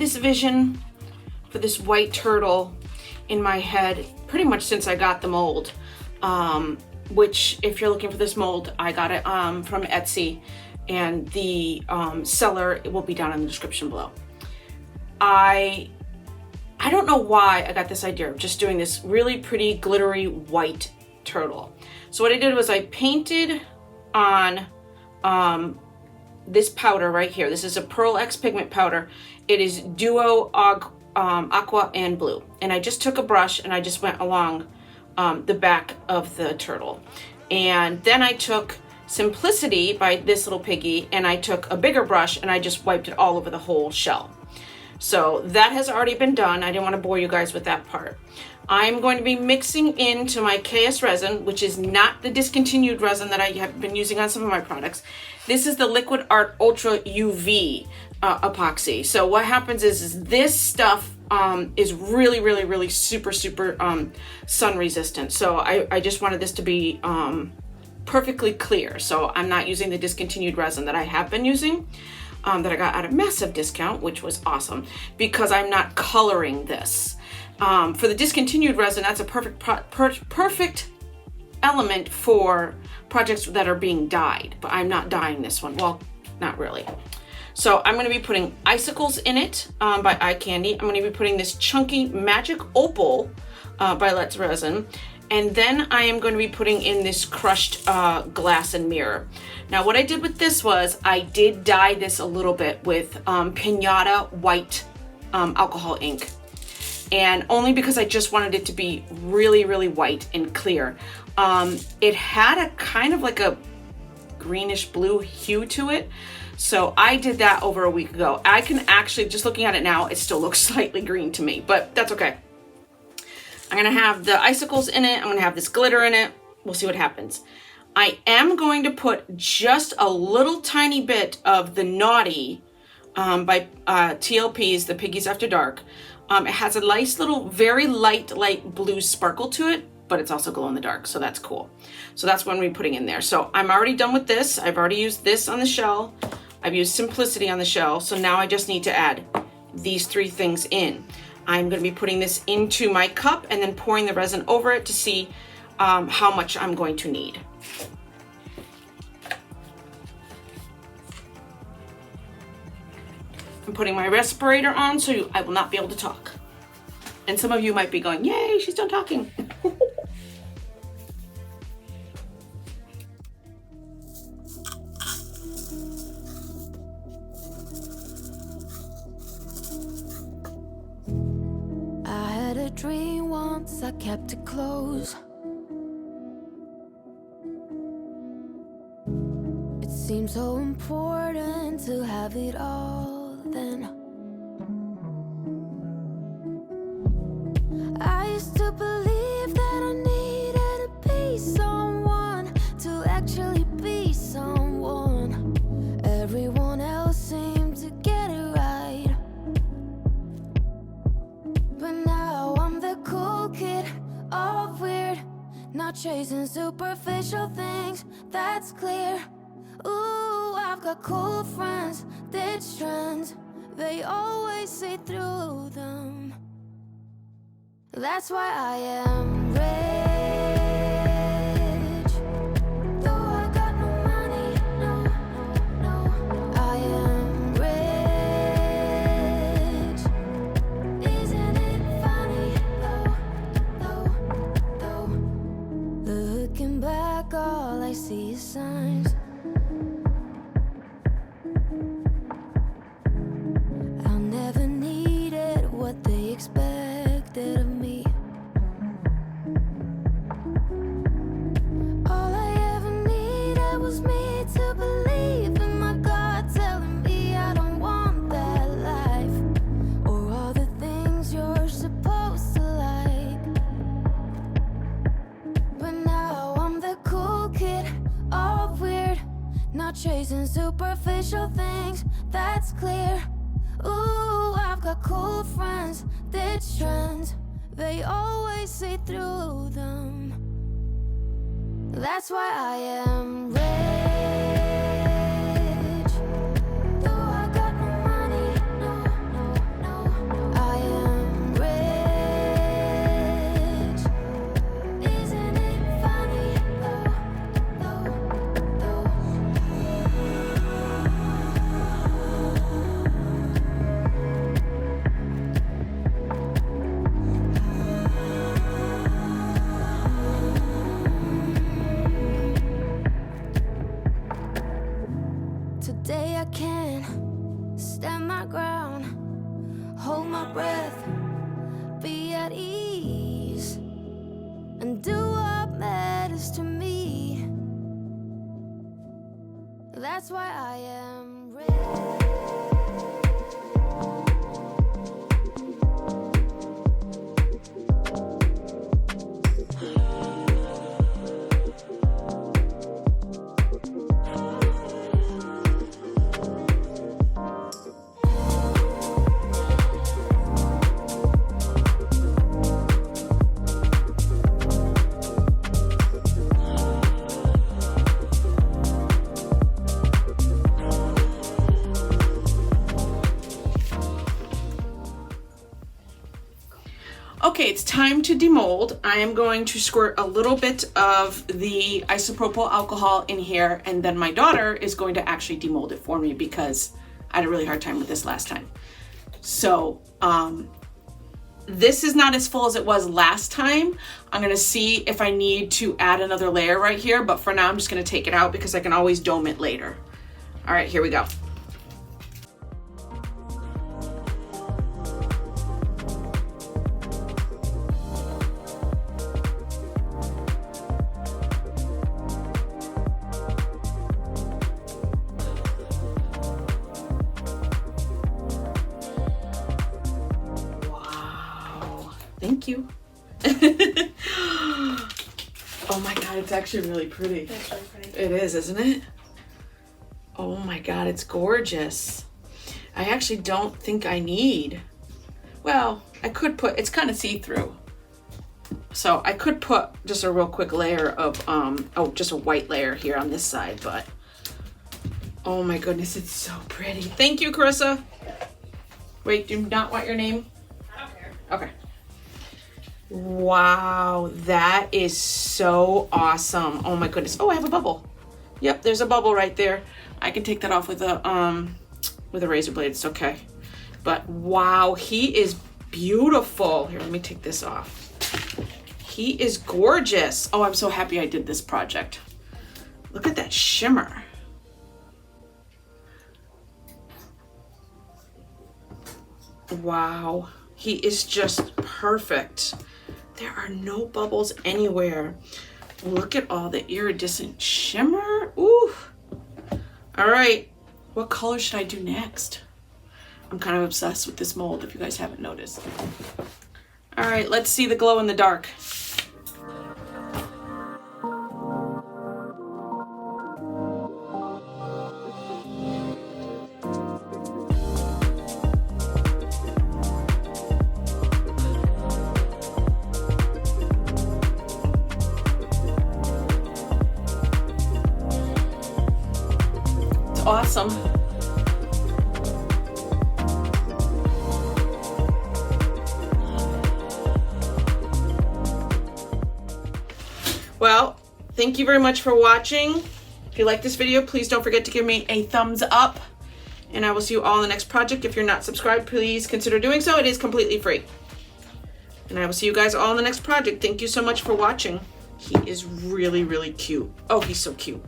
this vision for this white turtle in my head pretty much since I got the mold, which if you're looking for this mold, I got it from Etsy, and the seller, it will be down in the description below. I don't know why I got this idea of just doing this really pretty glittery white turtle. So what I did was I painted on this powder right here. This is a Pearl X pigment powder. It is Duo Aqua and Blue. And I just took a brush and I just went along the back of the turtle. And then I took Simplicity by this little piggy, and I took a bigger brush and I just wiped it all over the whole shell. So that has already been done. I didn't want to bore you guys with that part. I'm going to be mixing into my KS resin, which is not the discontinued resin that I have been using on some of my products. This is the Liquid Art Ultra UV epoxy. So what happens is this stuff is really super sun resistant. So I just wanted this to be perfectly clear. So I'm not using the discontinued resin that I have been using, that I got at a massive discount, which was awesome, because I'm not coloring this. For the discontinued resin, that's a perfect element for projects that are being dyed, but I'm not dyeing this one. Well, not really. So I'm going to be putting Icicles in it by Eye Candy. I'm going to be putting this chunky Magic Opal by Let's Resin. And then I am going to be putting in this crushed glass and mirror. Now what I did with this was I did dye this a little bit with Pinata white alcohol ink. And only because I just wanted it to be really white and clear. It had a kind of like a greenish blue hue to it. So I did that over a week ago. I can actually, just looking at it now, it still looks slightly green to me, but that's okay. I'm gonna have the Icicles in it. I'm gonna have this glitter in it. We'll see what happens. I am going to put just a little tiny bit of the Naughty by TLP's, the Piggies After Dark. It has a nice little, very light blue sparkle to it, but it's also glow in the dark, so that's cool. So that's what I'm gonna be putting in there. So I'm already done with this. I've already used this on the shell. I've used Simplicity on the shell. So now I just need to add these three things in. I'm going to be putting this into my cup and then pouring the resin over it to see how much I'm going to need. I'm putting my respirator on so I will not be able to talk. And some of you might be going, yay, she's done talking. Dream once, I kept it close. It seemed so important to have it all then. I used to believe that I needed to be someone to actually be someone. Everyone else seemed to get it right, but now I'm the cool kid, all weird, not chasing superficial things, that's clear. Ooh, I've got cool friends, ditch trends, they always see through them. That's why I am rich. Though I got no money, no, I am rich. Isn't it funny, though? Looking back, all I see is signs. I'll never needed what they expected of me. All I ever needed was me to believe in my God telling me I don't want that life, or all the things you're supposed to like. But now I'm the cool kid, all weird, not chasing superficial things, that's clear. Ooh, I've got cool friends, ditch trends, they always see through them. That's why I am rich. Though I got no money, no, That's why I am rich. Okay, it's time to demold. I am going to squirt a little bit of the isopropyl alcohol in here, and then my daughter is going to actually demold it for me because I had a really hard time with this last time. So this is not as full as it was last time. I'm gonna see if I need to add another layer right here, but for now I'm just gonna take it out because I can always dome it later. All right, here we go. Thank you. Oh my God, it's actually really pretty. It's really pretty. It is, isn't it? Oh my God, it's gorgeous. I actually don't think I need, well, I could put, it's kind of see-through. So I could put just a real quick layer of, just a white layer here on this side, but oh my goodness, it's so pretty. Thank you, Carissa. Wait, do you not want your name? I don't care. Okay. Wow, that is so awesome. Oh my goodness. Oh, I have a bubble. Yep, there's a bubble right there. I can take that off with a razor blade. It's okay. But wow, he is beautiful. Here, let me take this off. He is gorgeous. Oh, I'm so happy I did this project. Look at that shimmer. Wow, he is just perfect. There are no bubbles anywhere. Look at all the iridescent shimmer. Ooh. All right, what color should I do next? I'm kind of obsessed with this mold, if you guys haven't noticed. All right, let's see the glow in the dark. Awesome. Well, thank you very much for watching. If you like this video, please don't forget to give me a thumbs up, and I will see you all in the next project. If you're not subscribed, please consider doing so. It is completely free. And I will see you guys all in the next project. Thank you so much for watching. He is really, really cute. Oh, he's so cute.